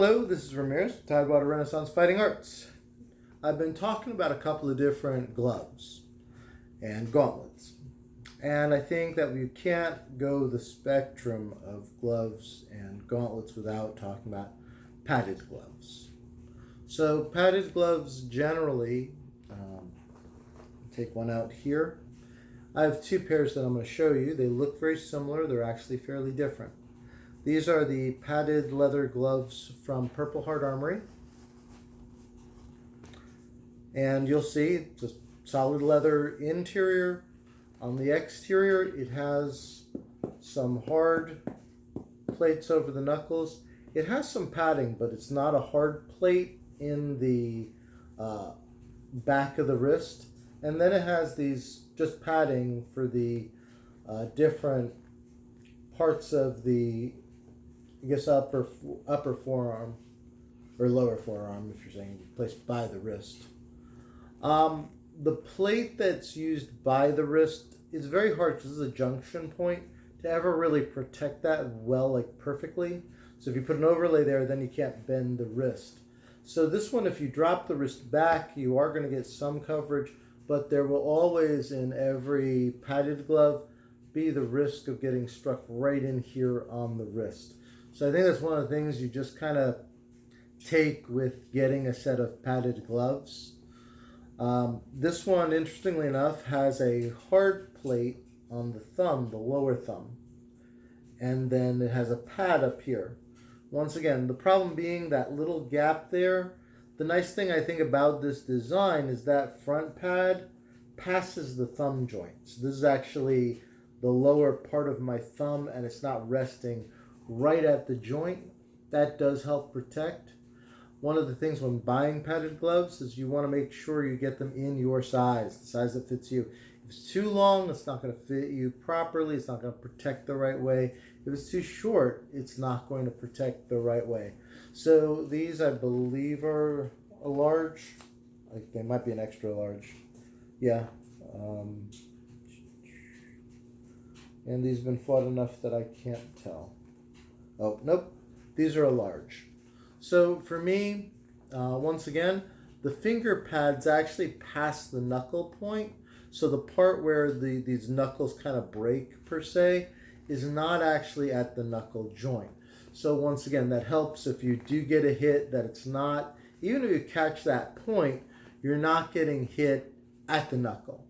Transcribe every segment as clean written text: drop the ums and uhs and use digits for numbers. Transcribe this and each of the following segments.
Hello, this is Ramirez, Tidewater Renaissance Fighting Arts. I've been talking about a couple of different gloves and gauntlets. And I think that we can't go the spectrum of gloves and gauntlets without talking about padded gloves. So padded gloves generally, take one out here. I have two pairs that I'm going to show you. They look very similar. They're actually fairly different. These are the padded leather gloves from Purpleheart Armory. And you'll see just solid leather interior. On the exterior, it has some hard plates over the knuckles. It has some padding, but it's not a hard plate in the back of the wrist. And then it has these just padding for the different parts of the, I guess, upper forearm or lower forearm, if you're saying placed by the wrist. The plate that's used by the wrist is very hard because this is a junction point to ever really protect that well, like perfectly. So if you put an overlay there, then you can't bend the wrist. So this one, if you drop the wrist back, you are going to get some coverage, but there will always, in every padded glove, be the risk of getting struck right in here on the wrist. So I think that's one of the things you just kind of take with getting a set of padded gloves. This one, interestingly enough, has a hard plate on the thumb, the lower thumb, and then it has a pad up here. Once again, the problem being that little gap there. The nice thing I think about this design is that front pad passes the thumb joint. So this is actually the lower part of my thumb, and it's not resting right at the joint. That does help protect. One of the things when buying padded gloves is you want to make sure you get them in your size, the size that fits you. If it's too long, it's not going to fit you properly. It's not going to protect the right way. If it's too short, it's not going to protect the right way. So these, I believe, are a large. They might be an extra large. Yeah. And these have been fought enough that I can't tell. Oh, nope. These are a large. So for me, once again, the finger pads actually pass the knuckle point. So the part where these knuckles kind of break, per se, is not actually at the knuckle joint. So once again, that helps if you do get a hit, that it's not, even if you catch that point, you're not getting hit at the knuckle.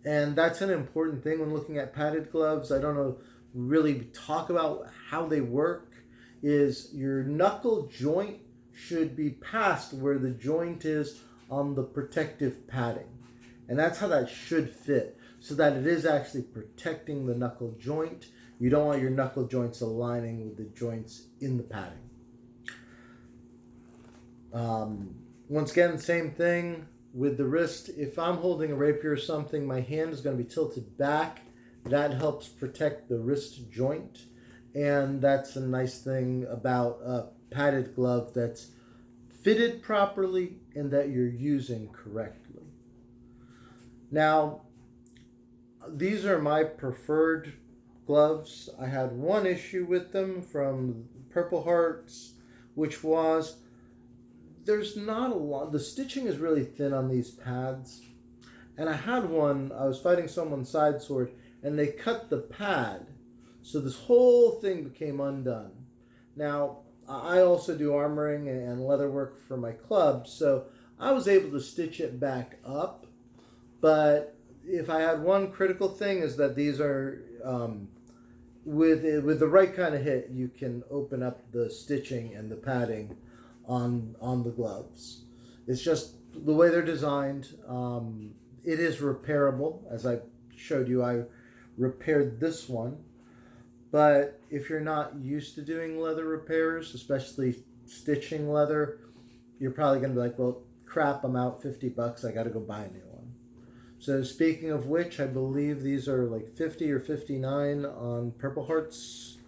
And that's an important thing when looking at padded gloves. I don't know, really talk about how they work. Is your knuckle joint should be past where the joint is on the protective padding. And that's how that should fit, so that it is actually protecting the knuckle joint. You don't want your knuckle joints aligning with the joints in the padding. Once again, same thing with the wrist. If I'm holding a rapier or something, my hand is going to be tilted back. That helps protect the wrist joint. And that's a nice thing about a padded glove that's fitted properly and that you're using correctly. Now, these are my preferred gloves. I had one issue with them from Purpleheart's, which was there's not a lot. The stitching is really thin on these pads. And I had one, I was fighting someone's side sword, and they cut the pad. So this whole thing became undone. Now, I also do armoring and leather work for my club, so I was able to stitch it back up. But if I had one critical thing is that these are, with the right kind of hit, you can open up the stitching and the padding on the gloves. It's just the way they're designed. It is repairable. As I showed you, I repaired this one. But if you're not used to doing leather repairs, especially stitching leather, you're probably going to be like, well, crap, I'm out $50. I got to go buy a new one. So speaking of which, I believe these are like 50 or 59 on Purpleheart's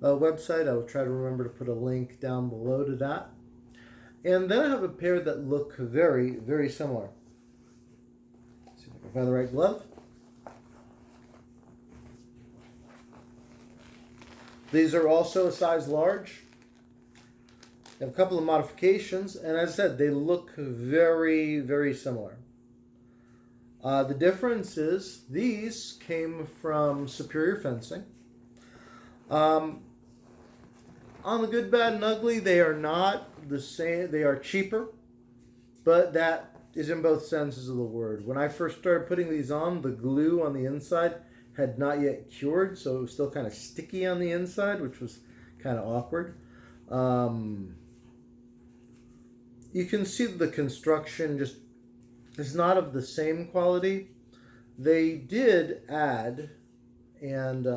website. I will try to remember to put a link down below to that. And then I have a pair that look very, very similar. Let's see if I can find the right glove. These are also a size large. They have a couple of modifications, and as I said, they look very, very similar. The difference is these came from Superior Fencing. On the good, bad, and ugly, they are not the same. They are cheaper, but that is in both senses of the word. When I first started putting these on, the glue on the inside had not yet cured, so it was still kind of sticky on the inside, which was kind of awkward. You can see the construction just is not of the same quality. They did add, and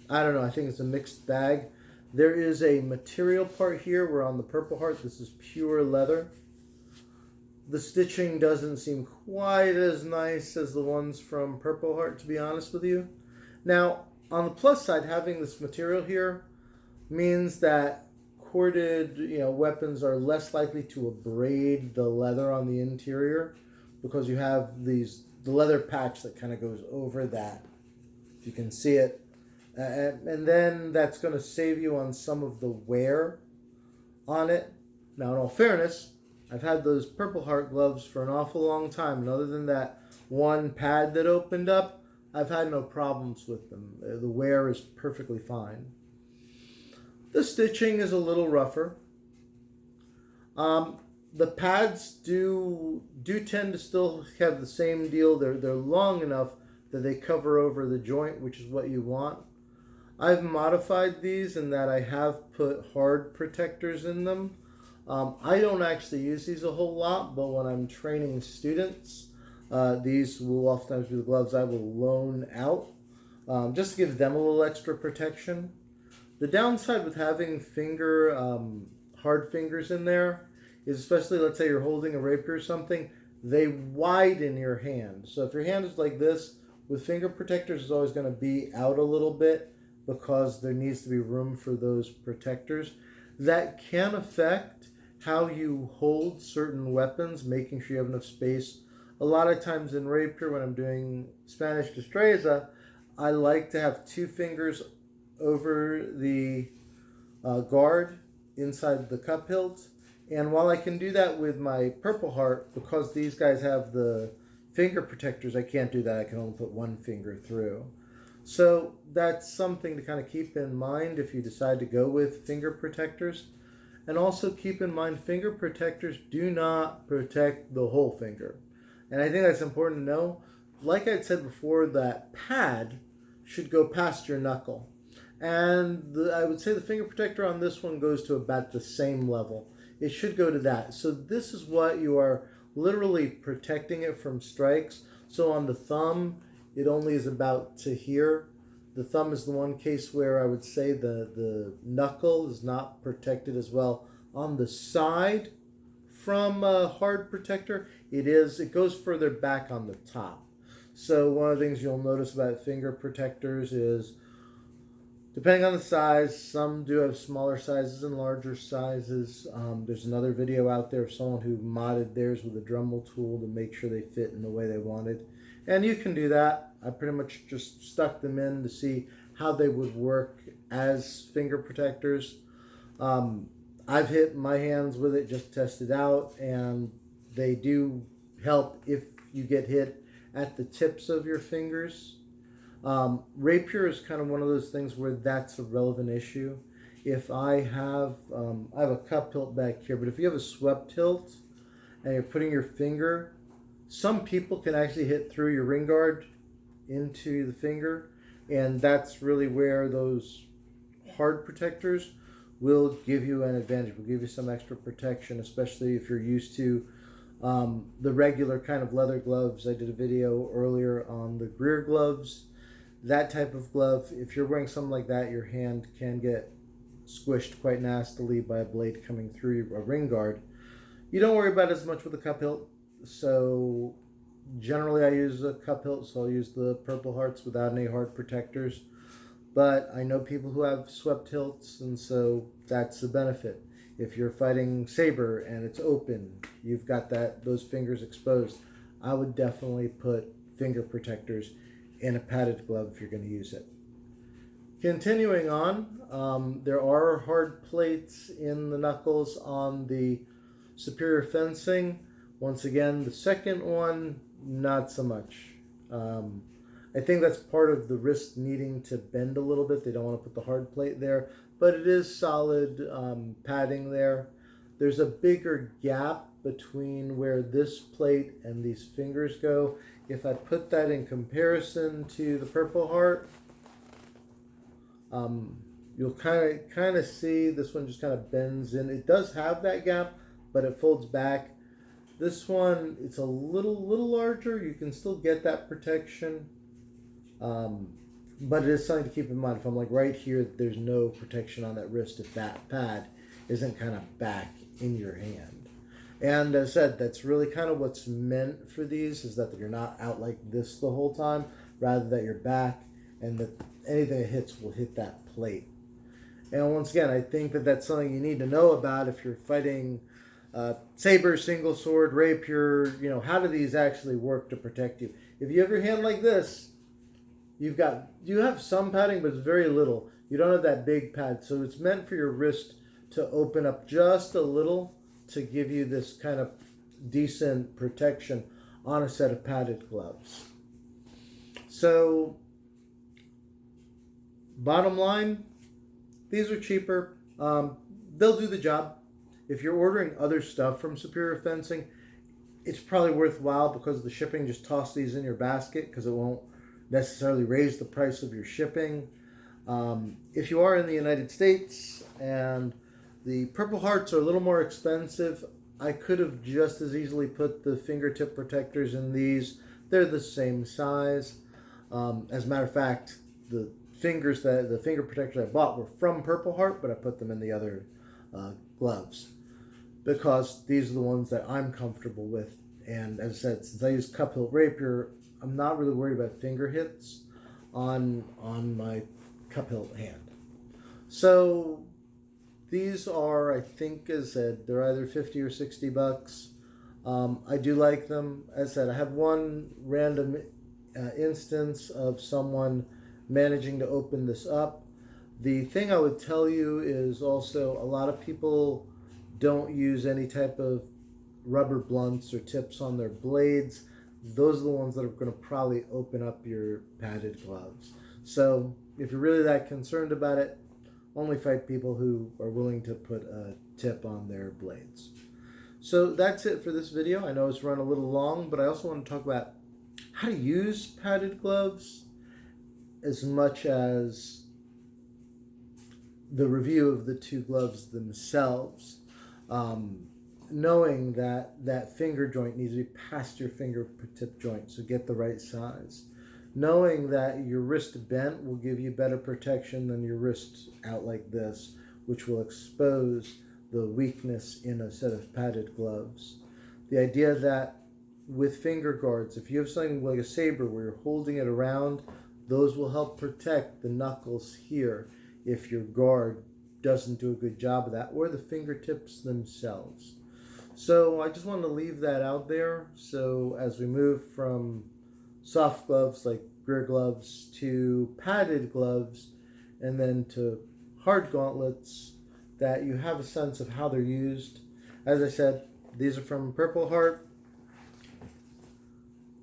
I don't know, I think it's a mixed bag. There is a material part here where on the Purpleheart, this is pure leather. The stitching doesn't seem quite as nice as the ones from Purpleheart, to be honest with you. Now, on the plus side, having this material here means that corded, weapons are less likely to abrade the leather on the interior because you have the leather patch that kind of goes over that, if you can see it. And then that's going to save you on some of the wear on it. Now, in all fairness, I've had those Purpleheart gloves for an awful long time, and other than that one pad that opened up, I've had no problems with them. The wear is perfectly fine. The stitching is a little rougher. The pads do tend to still have the same deal. They're long enough that they cover over the joint, which is what you want. I've modified these in that I have put hard protectors in them. I don't actually use these a whole lot, but when I'm training students, these will oftentimes be the gloves I will loan out, just to give them a little extra protection. The downside with having hard fingers in there is, especially let's say you're holding a rapier or something, they widen your hand. So if your hand is like this, with finger protectors, it's always going to be out a little bit because there needs to be room for those protectors. That can affect how you hold certain weapons, making sure you have enough space. A lot of times in rapier, when I'm doing Spanish destreza, I like to have two fingers over the guard inside the cup hilt. And while I can do that with my Purpleheart, because these guys have the finger protectors, I can't do that. I can only put one finger through. So that's something to kind of keep in mind if you decide to go with finger protectors. And also keep in mind, finger protectors do not protect the whole finger. And I think that's important to know. Like I said before, that pad should go past your knuckle. And I would say the finger protector on this one goes to about the same level. It should go to that. So this is what you are literally protecting it from strikes. So on the thumb, it only is about to here. The thumb is the one case where I would say the knuckle is not protected as well. On the side from a hard protector, it goes further back on the top. So one of the things you'll notice about finger protectors is, depending on the size, some do have smaller sizes and larger sizes. There's another video out there of someone who modded theirs with a Dremel tool to make sure they fit in the way they wanted. And you can do that. I pretty much just stuck them in to see how they would work as finger protectors. I've hit my hands with it, just test it out, and they do help if you get hit at the tips of your fingers. Rapier is kind of one of those things where that's a relevant issue. If I have a cup hilt back here, but if you have a swept hilt and you're putting your finger, some people can actually hit through your ring guard into the finger, and that's really where those hard protectors will give you an advantage, will give you some extra protection, especially if you're used to the regular kind of leather gloves. I did a video earlier on the Greer gloves. That type of glove, if you're wearing something like that, your hand can get squished quite nastily by a blade coming through a ring guard. You don't worry about it as much with a cup hilt. So generally I use a cup hilt, so I'll use the Purplehearts without any hard protectors. But I know people who have swept hilts, and so that's the benefit. If you're fighting saber and it's open, you've got those fingers exposed, I would definitely put finger protectors in a padded glove if you're going to use it. Continuing on, there are hard plates in the knuckles on the superior fencing. Once again, the second one, not so much. I think that's part of the wrist needing to bend a little bit. They don't want to put the hard plate there, but it is solid padding there. There's a bigger gap between where this plate and these fingers go. If I put that in comparison to the Purpleheart, you'll kind of see this one just kind of bends in. It does have that gap, but it folds back. This one, it's a little larger. You can still get that protection, but it is something to keep in mind. If I'm like right here, there's no protection on that wrist if that pad isn't kind of back in your hand. And as I said, that's really kind of what's meant for these, is that you're not out like this the whole time, rather that you're back and that anything that hits will hit that plate. And once again, I think that that's something you need to know about if you're fighting saber, single sword, rapier. You know, how do these actually work to protect you? If you have your hand like this, you have some padding, but it's very little. You don't have that big pad, so it's meant for your wrist to open up just a little to give you this kind of decent protection on a set of padded gloves. So, bottom line, these are cheaper. They'll do the job. If you're ordering other stuff from Superior Fencing, it's probably worthwhile because of the shipping. Just toss these in your basket because it won't necessarily raise the price of your shipping. If you are in the United States and the Purplehearts are a little more expensive, I could have just as easily put the fingertip protectors in these. They're the same size. As a matter of fact, the finger protectors I bought were from Purpleheart, but I put them in the other gloves because these are the ones that I'm comfortable with. And as I said, since I use cup hilt rapier, I'm not really worried about finger hits on my cup hilt hand. So these are, I think, as I said, they're either 50 or 60 bucks. I do like them. As I said, I had one random instance of someone managing to open this up. The thing I would tell you is also a lot of people don't use any type of rubber blunts or tips on their blades. Those are the ones that are going to probably open up your padded gloves. So if you're really that concerned about it, only fight people who are willing to put a tip on their blades. So that's it for this video. I know it's run a little long, but I also want to talk about how to use padded gloves as much as the review of the two gloves themselves. Knowing that that finger joint needs to be past your fingertip joint, so get the right size. Knowing that your wrist bent will give you better protection than your wrist out like this, which will expose the weakness in a set of padded gloves. The idea that with finger guards, if you have something like a saber where you're holding it around, those will help protect the knuckles here if your guard doesn't do a good job of that, or the fingertips themselves. So I just wanted to leave that out there. So as we move from soft gloves like greer gloves to padded gloves and then to hard gauntlets, that you have a sense of how they're used. As I said, these are from Purpleheart.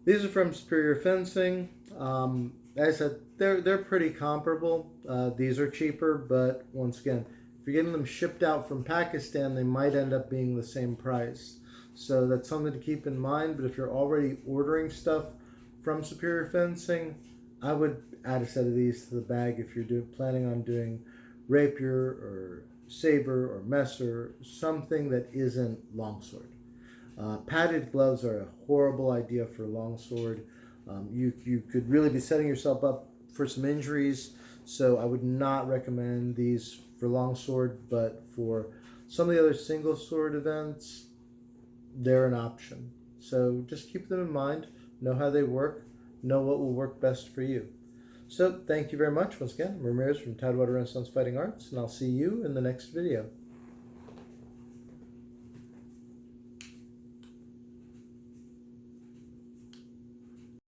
These are from Superior Fencing. As I said, they're pretty comparable. These are cheaper, but once again, if you're getting them shipped out from Pakistan, they might end up being the same price. So that's something to keep in mind. But if you're already ordering stuff from Superior Fencing, I would add a set of these to the bag if you're planning on doing rapier or saber or messer, something that isn't longsword. Padded gloves are a horrible idea for longsword. You could really be setting yourself up for some injuries, so I would not recommend these for longsword, but for some of the other single sword events, they're an option. So just keep them in mind, know how they work, know what will work best for you. So thank you very much. Once again, I'm Ramirez from Tidewater Renaissance Fighting Arts, and I'll see you in the next video.